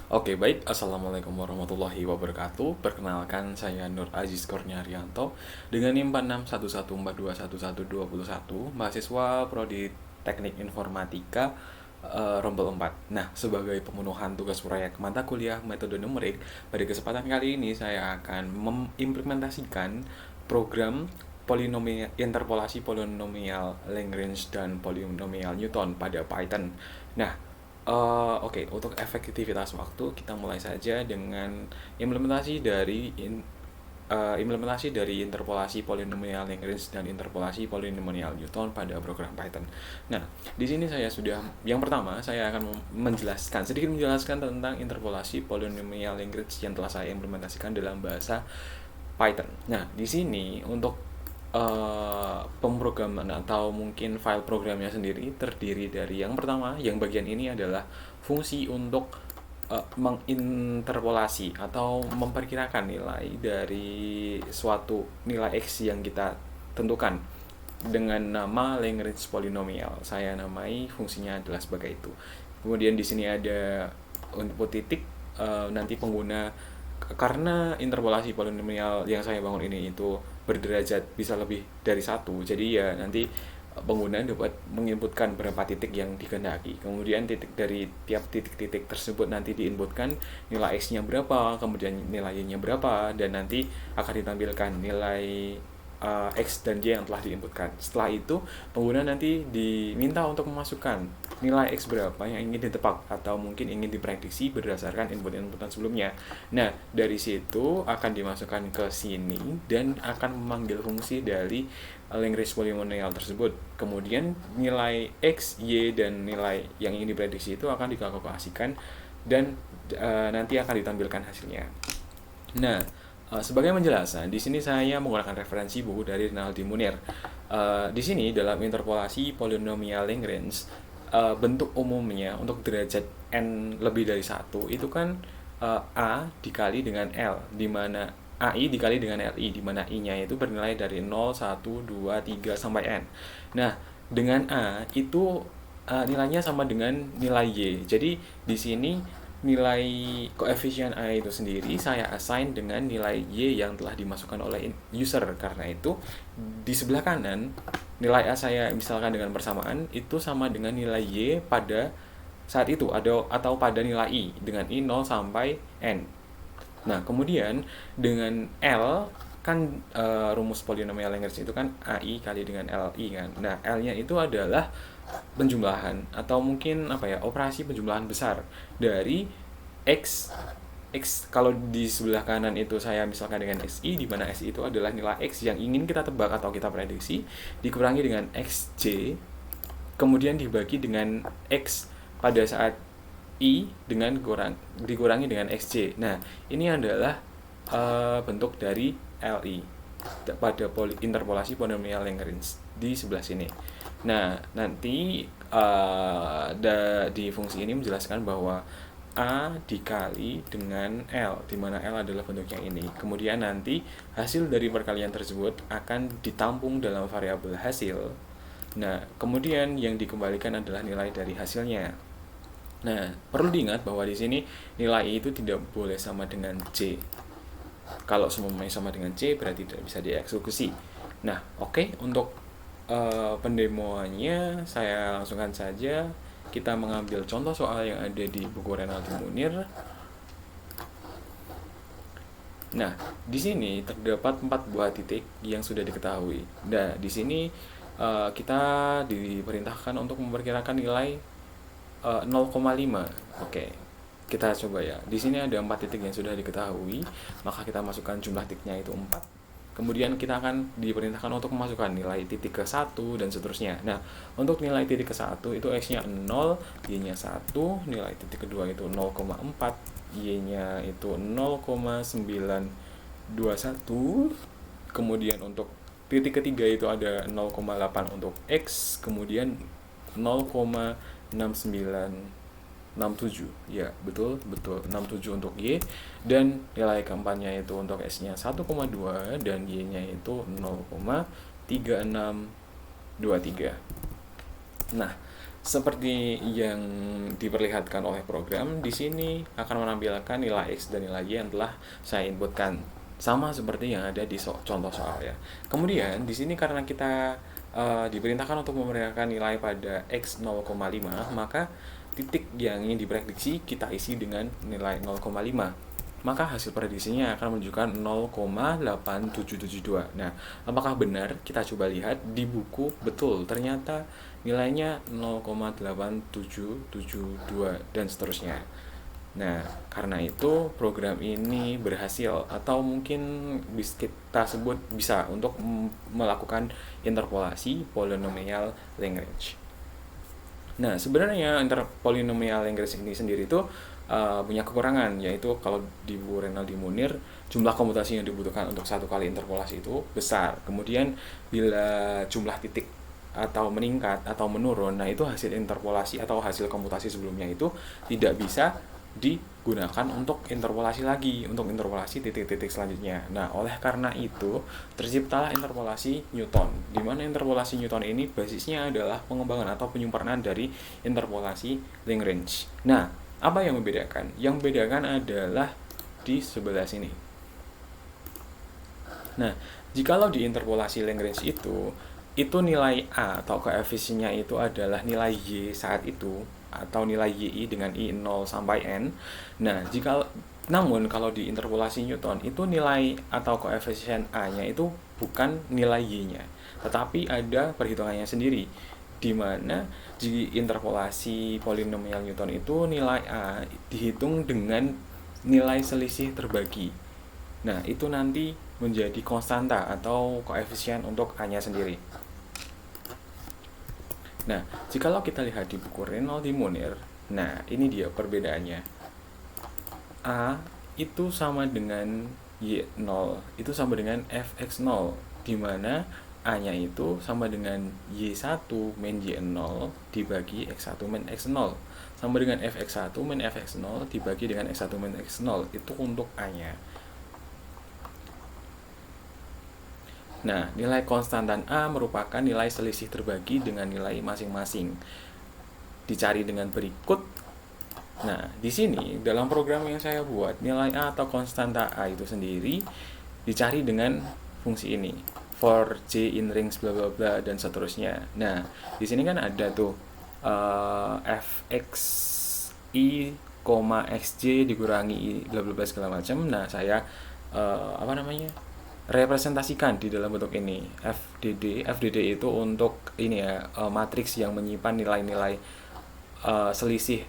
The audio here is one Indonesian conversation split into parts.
Oke, baik. Assalamualaikum warahmatullahi wabarakatuh. Perkenalkan, saya Nur Aziz Kurniarianto dengan NIM 4611421121, mahasiswa Prodi Teknik Informatika Rombel 4. Nah, sebagai pemenuhan tugas proyek mata kuliah metode numerik, pada kesempatan kali ini saya akan mengimplementasikan program interpolasi polinomial Lagrange dan polinomial Newton pada Python. Nah, oke, untuk efektivitas waktu kita mulai saja dengan implementasi dari interpolasi polinomial Lagrange dan interpolasi polinomial Newton pada program Python. Nah, di sini yang pertama saya akan sedikit menjelaskan tentang interpolasi polinomial Lagrange yang telah saya implementasikan dalam bahasa Python. Nah, di sini untuk pemrograman atau mungkin file programnya sendiri terdiri dari yang pertama, yang bagian ini adalah fungsi untuk menginterpolasi atau memperkirakan nilai dari suatu nilai x yang kita tentukan dengan nama Lagrange polynomial. Saya namai fungsinya adalah sebagai itu. Kemudian di sini ada input titik, nanti pengguna, karena interpolasi polinomial yang saya bangun ini itu berderajat bisa lebih dari satu, jadi ya nanti pengguna dapat menginputkan berapa titik yang dikehendaki, kemudian titik dari tiap titik-titik tersebut nanti diinputkan nilai x nya berapa, kemudian nilai y nya berapa, dan nanti akan ditampilkan nilai X dan Y yang telah diinputkan. Setelah itu, pengguna nanti diminta untuk memasukkan nilai X berapa yang ingin ditebak atau mungkin ingin diprediksi berdasarkan input-inputan sebelumnya. Nah, dari situ akan dimasukkan ke sini dan akan memanggil fungsi dari Lagrange polynomial tersebut. Kemudian nilai X, Y, dan nilai yang ingin diprediksi itu akan dikalkulasikan dan nanti akan ditampilkan hasilnya. Nah, sebagai penjelasan, di sini saya menggunakan referensi buku dari Rinaldi Munir. Di sini dalam interpolasi polinomial Lagrange, bentuk umumnya untuk derajat n lebih dari 1 itu kan A dikali dengan L, di mana AI dikali dengan LI, di mana I-nya itu bernilai dari 0, 1, 2, 3, sampai N. Nah, dengan A itu nilainya sama dengan nilai Y. Jadi, di sini nilai koefisien A itu sendiri saya assign dengan nilai Y yang telah dimasukkan oleh user. Karena itu di sebelah kanan nilai A saya misalkan dengan persamaan itu sama dengan nilai Y pada saat itu atau pada nilai I dengan I 0 sampai N. Nah, kemudian dengan L kan rumus polinomial Lagrange itu kan AI kali dengan LI kan. Nah, L-nya itu adalah penjumlahan atau mungkin operasi penjumlahan besar dari X. Kalau di sebelah kanan itu saya misalkan dengan XI, di mana XI itu adalah nilai X yang ingin kita tebak atau kita prediksi, dikurangi dengan XJ, kemudian dibagi dengan X pada saat I dengan dikurangi dengan XJ. Nah, ini adalah bentuk dari LI pada interpolasi polinomial Lagrange di sebelah sini. Nah, nanti di fungsi ini menjelaskan bahwa A dikali dengan L, di mana L adalah bentuknya ini. Kemudian nanti hasil dari perkalian tersebut akan ditampung dalam variabel hasil. Nah, kemudian yang dikembalikan adalah nilai dari hasilnya. Nah, perlu diingat bahwa di sini nilai itu tidak boleh sama dengan C. Kalau semuanya sama dengan C, berarti tidak bisa dieksekusi. Nah, oke, untuk pendemoannya saya langsungkan saja. Kita mengambil contoh soal yang ada di buku Rinaldi Munir. Nah, di sini terdapat 4 buah titik yang sudah diketahui. Nah, di sini kita diperintahkan untuk memperkirakan nilai 0,5. Oke, kita coba ya. Di sini ada 4 titik yang sudah diketahui, maka kita masukkan jumlah titiknya itu 4. Kemudian kita akan diperintahkan untuk memasukkan nilai titik ke 1 dan seterusnya. Nah, untuk nilai titik ke 1 itu X-nya 0, Y-nya 1, nilai titik kedua itu 0,4, Y-nya itu 0,921. Kemudian untuk titik ketiga itu ada 0,8 untuk X, kemudian 0,6967, ya betul 67 untuk Y, dan nilai keempatnya itu untuk S nya 1,2 dan Y nya itu 0,3623. Nah, Seperti yang diperlihatkan oleh program, di sini akan menampilkan nilai X dan nilai Y yang telah saya inputkan. Sama seperti yang ada di contoh soal ya. Kemudian di sini karena kita diperintahkan untuk memberikan nilai pada X 0,5, maka titik yang ingin diprediksi kita isi dengan nilai 0,5. Maka hasil prediksinya akan menunjukkan 0,8772. Nah, apakah benar? Kita coba lihat di buku. Betul, ternyata nilainya 0,8772 dan seterusnya. Nah, karena itu program ini berhasil, atau mungkin kita sebut bisa untuk melakukan interpolasi polynomial Lagrange. Nah, sebenarnya polynomial Lagrange ini sendiri itu punya kekurangan, yaitu kalau di buku Renaldi Munir jumlah komputasi yang dibutuhkan untuk satu kali interpolasi itu besar. Kemudian bila jumlah titik atau meningkat atau menurun, nah itu hasil interpolasi atau hasil komputasi sebelumnya itu tidak bisa digunakan untuk interpolasi lagi, untuk interpolasi titik-titik selanjutnya. Nah, oleh karena itu terciptalah interpolasi Newton, di mana interpolasi Newton ini basisnya adalah pengembangan atau penyempurnaan dari interpolasi Lagrange. Nah, apa yang membedakan? Yang membedakan adalah di sebelah sini. Nah, jikalau di interpolasi Lagrange itu nilai A atau koefisiennya itu adalah nilai Y saat itu, atau nilai YI dengan I 0 sampai N. Nah, namun kalau di interpolasi Newton itu nilai atau koefisien A-nya itu bukan nilai Y-nya, tetapi ada perhitungannya sendiri, di mana di interpolasi polinomial Newton itu nilai A dihitung dengan nilai selisih terbagi. Nah, itu nanti menjadi konstanta atau koefisien untuk A-nya sendiri. Nah, jikalau kita lihat di buku Renaldi Munir, nah ini dia perbedaannya. A itu sama dengan Y0, itu sama dengan Fx0, di mana A-nya itu sama dengan Y1 min Y0 dibagi X1 min X0, sama dengan Fx1 min Fx0 dibagi dengan X1 min X0, itu untuk A-nya. Nah, nilai konstantan A merupakan nilai selisih terbagi dengan nilai masing-masing. Dicari dengan berikut. Nah, di sini dalam program yang saya buat, nilai A atau konstanta A itu sendiri dicari dengan fungsi ini, for J in rings bla bla bla dan seterusnya. Nah, di sini kan ada tuh fx i, xj dikurangi i bla bla bla segala macam. Nah, saya representasikan di dalam bentuk ini. FDD itu untuk ini ya, matriks yang menyimpan nilai-nilai selisih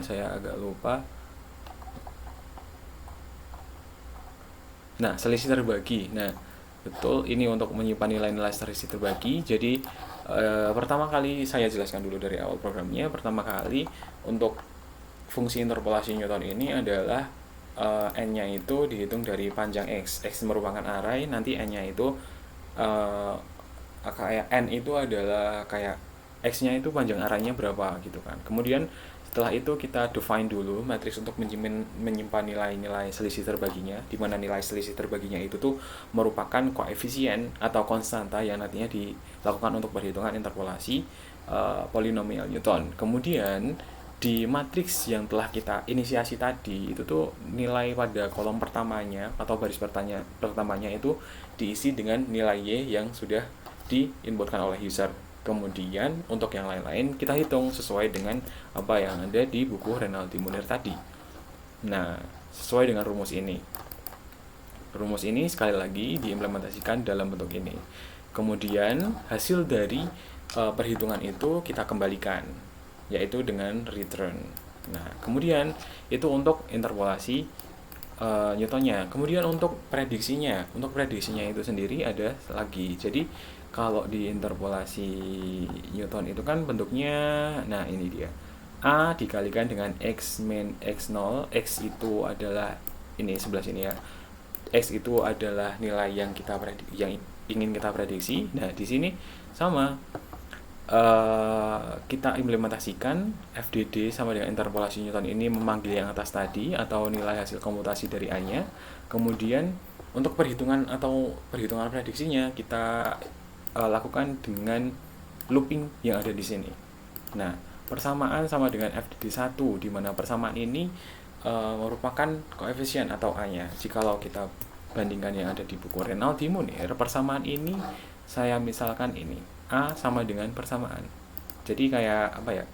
saya agak lupa. Nah, selisih terbagi. Nah, betul, ini untuk menyimpan nilai-nilai selisih terbagi. Jadi pertama kali saya jelaskan dulu dari awal programnya. Pertama kali untuk fungsi interpolasi Newton ini adalah n-nya itu dihitung dari panjang x. X merupakan array, nanti n-nya itu kayak n itu adalah kayak x-nya itu panjang arraynya berapa gitu kan. Kemudian setelah itu kita define dulu matriks untuk menyimpan nilai-nilai selisih terbaginya, di mana nilai selisih terbaginya itu tuh merupakan koefisien atau konstanta yang nantinya dilakukan untuk perhitungan interpolasi polinomial Newton. Kemudian di matriks yang telah kita inisiasi tadi itu tuh nilai pada kolom pertamanya atau baris pertamanya itu diisi dengan nilai Y yang sudah diinputkan oleh user. Kemudian untuk yang lain-lain kita hitung sesuai dengan apa yang ada di buku Renaldi Munir tadi. Nah, sesuai dengan rumus ini. Rumus ini sekali lagi diimplementasikan dalam bentuk ini. Kemudian hasil dari perhitungan itu kita kembalikan, yaitu dengan return. Nah, kemudian itu untuk interpolasi Newtonnya. Kemudian untuk prediksinya itu sendiri ada lagi. Jadi kalau di interpolasi Newton itu kan bentuknya, nah ini dia, A dikalikan dengan X min X0. X itu adalah ini sebelah sini ya, X itu adalah nilai yang ingin kita prediksi. Nah, di sini sama, kita implementasikan FDD sama dengan interpolasi Newton ini memanggil yang atas tadi atau nilai hasil komputasi dari A-nya. Kemudian untuk perhitungan prediksinya kita lakukan dengan looping yang ada di sini. Nah, persamaan sama dengan FDD1, di mana persamaan ini merupakan koefisien atau A-nya. Jikalau kita bandingkan yang ada di buku Renaldi Munir, persamaan ini saya misalkan ini A sama dengan persamaan. Jadi kayak apa ya?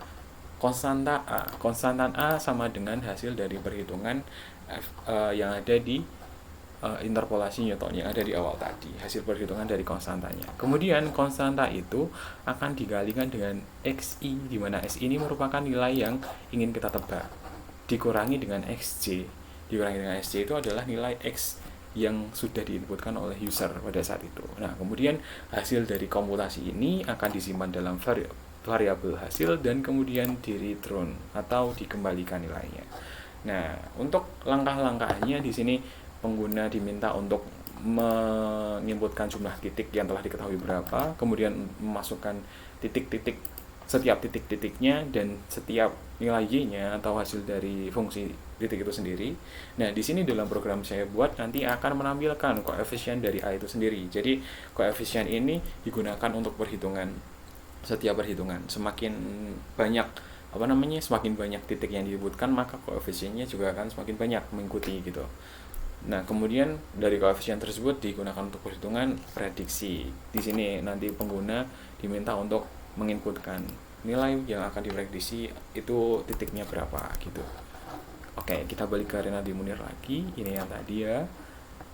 Konstanta A. Konstantan A sama dengan hasil dari perhitungan yang ada di interpolasi Newton yang ada di awal tadi, hasil perhitungan dari konstantanya. Kemudian konstanta itu akan dikalikan dengan XI, di mana XI ini merupakan nilai yang ingin kita tebak, dikurangi dengan XJ. Dikurangi dengan XJ itu adalah nilai X yang sudah diinputkan oleh user pada saat itu. Nah, kemudian hasil dari komputasi ini akan disimpan dalam variabel hasil dan kemudian di return atau dikembalikan nilainya. Nah, untuk langkah-langkahnya di sini pengguna diminta untuk menginputkan jumlah titik yang telah diketahui berapa, kemudian memasukkan titik-titik, setiap titik-titiknya dan setiap nilai y-nya atau hasil dari fungsi titik itu sendiri. Nah, di sini dalam program saya buat nanti akan menampilkan koefisien dari A itu sendiri. Jadi, koefisien ini digunakan untuk perhitungan, setiap perhitungan. Semakin banyak semakin banyak titik yang disebutkan, maka koefisiennya juga akan semakin banyak mengikuti gitu. Nah, kemudian dari koefisien tersebut digunakan untuk perhitungan prediksi. Di sini nanti pengguna diminta untuk menginputkan nilai yang akan diprediksi itu titiknya berapa gitu. Oke, kita balik ke Renaldi Munir lagi. Ini yang tadi ya,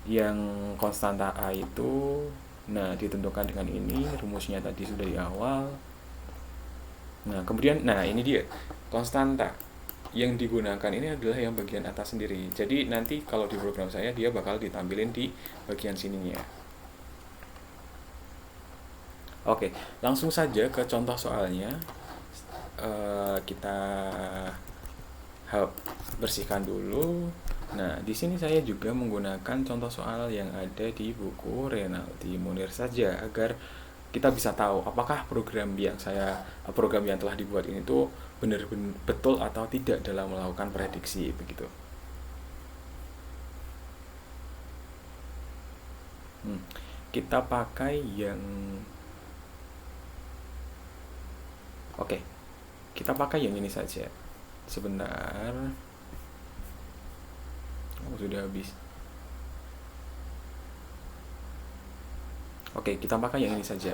yang konstanta A itu, nah ditentukan dengan ini, rumusnya tadi sudah di awal. Nah, kemudian, ini dia konstanta yang digunakan ini adalah yang bagian atas sendiri. Jadi nanti kalau di program saya dia bakal ditampilin di bagian sininya. Oke, langsung saja ke contoh soalnya. Kita bersihkan dulu. Nah, di sini saya juga menggunakan contoh soal yang ada di buku Renaldi Munir saja agar kita bisa tahu apakah program yang telah dibuat ini tuh benar-benar betul atau tidak dalam melakukan prediksi begitu. Kita pakai yang kita pakai yang ini saja. Sebentar. Sudah habis. Kita pakai yang ini saja.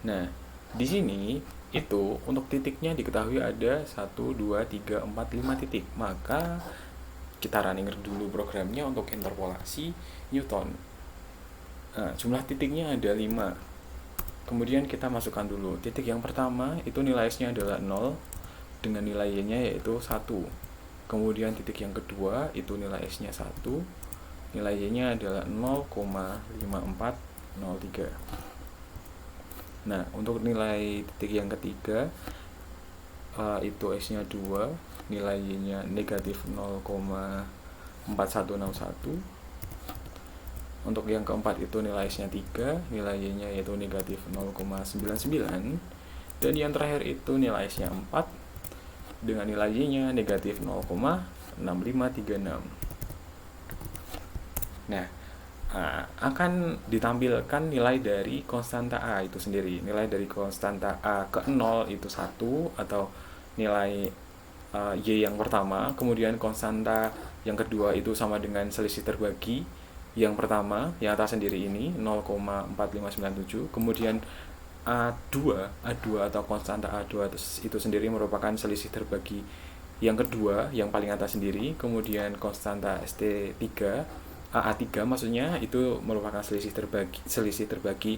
Nah, di sini itu untuk titiknya diketahui ada 1, 2, 3, 4, 5 titik. Maka kita running dulu programnya untuk interpolasi Newton. Nah, jumlah titiknya ada 5. Kemudian kita masukkan dulu. Titik yang pertama itu nilai S-nya adalah 0 dengan nilai Y-nya yaitu 1. Kemudian titik yang kedua itu nilai S-nya 1, nilai Y-nya adalah 0,5403. Nah, untuk nilai titik yang ketiga itu S-nya 2, nilai Y-nya negatif 0,4161. Untuk yang keempat itu nilai S-nya 3, nilai Y-nya yaitu negatif 0,99. Dan yang terakhir itu nilai S-nya 4 dengan nilai Y-nya negatif 0,6536. Nah, akan ditampilkan nilai dari konstanta A itu sendiri. Nilai dari konstanta A ke 0 itu 1 atau nilai Y yang pertama. Kemudian konstanta yang kedua itu sama dengan selisih terbagi yang pertama, yang atas sendiri ini 0,4597. Kemudian A2 atau konstanta A2 itu sendiri merupakan selisih terbagi yang kedua, yang paling atas sendiri. Kemudian konstanta ST3 AA3 maksudnya itu merupakan selisih terbagi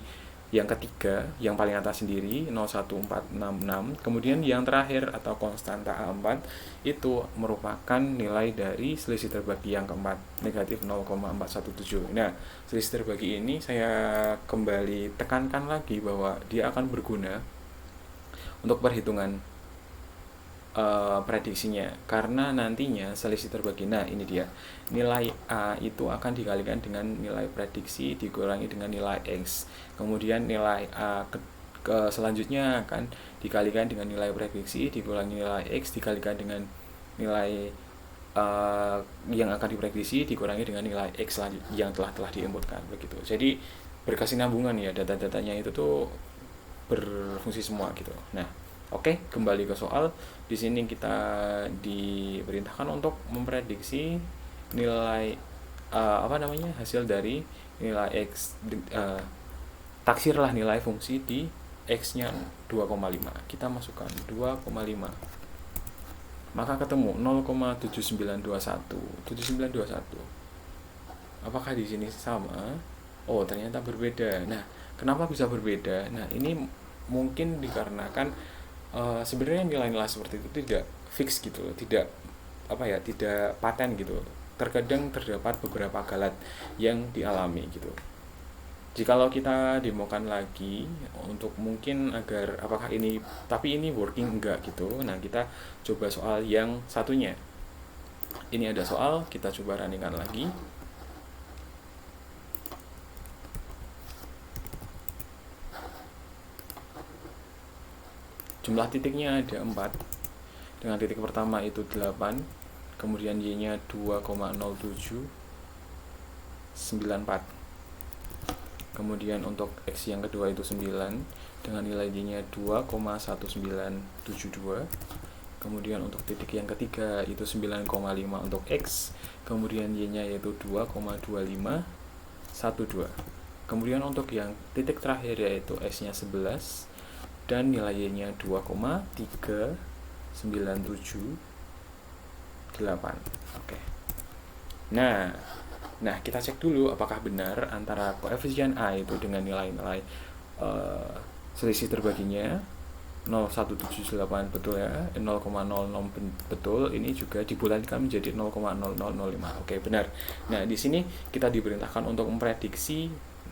yang ketiga, yang paling atas sendiri 01466. Kemudian yang terakhir atau konstanta A4 itu merupakan nilai dari selisih terbagi yang keempat, negatif 0,417. Nah, selisih terbagi ini saya kembali tekankan lagi bahwa dia akan berguna untuk perhitungan prediksinya, karena nantinya selisih terbagi, nah ini dia, nilai A itu akan dikalikan dengan nilai prediksi dikurangi dengan nilai X, kemudian nilai A ke selanjutnya akan dikalikan dengan nilai prediksi dikurangi nilai X dikalikan dengan nilai yang akan diprediksi dikurangi dengan nilai X yang telah diinputkan begitu. Jadi berkesinambungan ya, data-datanya itu tuh berfungsi semua gitu. Nah, Oke, kembali ke soal. Di sini kita diperintahkan untuk memprediksi nilai hasil dari nilai x, taksirlah nilai fungsi di x-nya 2,5. Kita masukkan 2,5. Maka ketemu 0,7921. 7921. Apakah di sini sama? Oh, ternyata berbeda. Nah, kenapa bisa berbeda? Nah, ini mungkin dikarenakan sebenarnya nilai-nilai seperti itu tidak fix gitu, tidak tidak paten gitu. Terkadang terdapat beberapa galat yang dialami gitu. Jikalau kita demokan lagi untuk mungkin agar apakah ini, tapi ini working enggak gitu. Nah, kita coba soal yang satunya. Ini ada soal, kita coba runningkan lagi. Jumlah titiknya ada 4. Dengan titik pertama itu 8, kemudian Y-nya 2,0794. Kemudian untuk X yang kedua itu 9 dengan nilai Y-nya 2,1972. Kemudian untuk titik yang ketiga itu 9,5 untuk X, kemudian Y-nya yaitu 2,2512. Kemudian untuk yang titik terakhir yaitu X-nya 11 dan nilai Y-nya 2,3978. Oke. Nah, kita cek dulu apakah benar antara koefisien A itu dengan nilai-nilai selisih terbaginya 0,178 betul ya, 0,06 betul, ini juga dibulatkan menjadi 0,0005. Oke, benar. Nah, di sini kita diperintahkan untuk memprediksi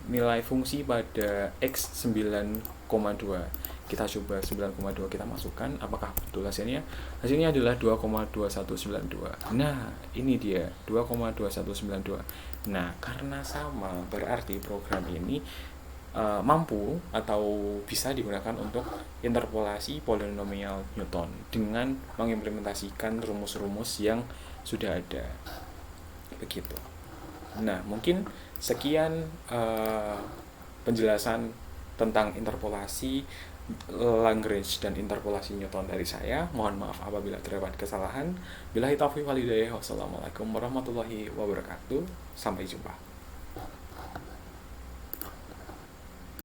nilai fungsi pada X 9,2. Kita coba 9,2 kita masukkan, apakah betul hasilnya? Hasilnya adalah 2,2192. Nah, ini dia 2,2192. Nah, karena sama berarti program ini mampu atau bisa digunakan untuk interpolasi polinomial Newton dengan mengimplementasikan rumus-rumus yang sudah ada. Begitu. Nah, mungkin sekian penjelasan tentang interpolasi Lagrange dan interpolasi Newton dari saya. Mohon maaf apabila terdapat kesalahan. Billahi taufiq wal hidayah. Wassalamualaikum warahmatullahi wabarakatuh. Sampai jumpa.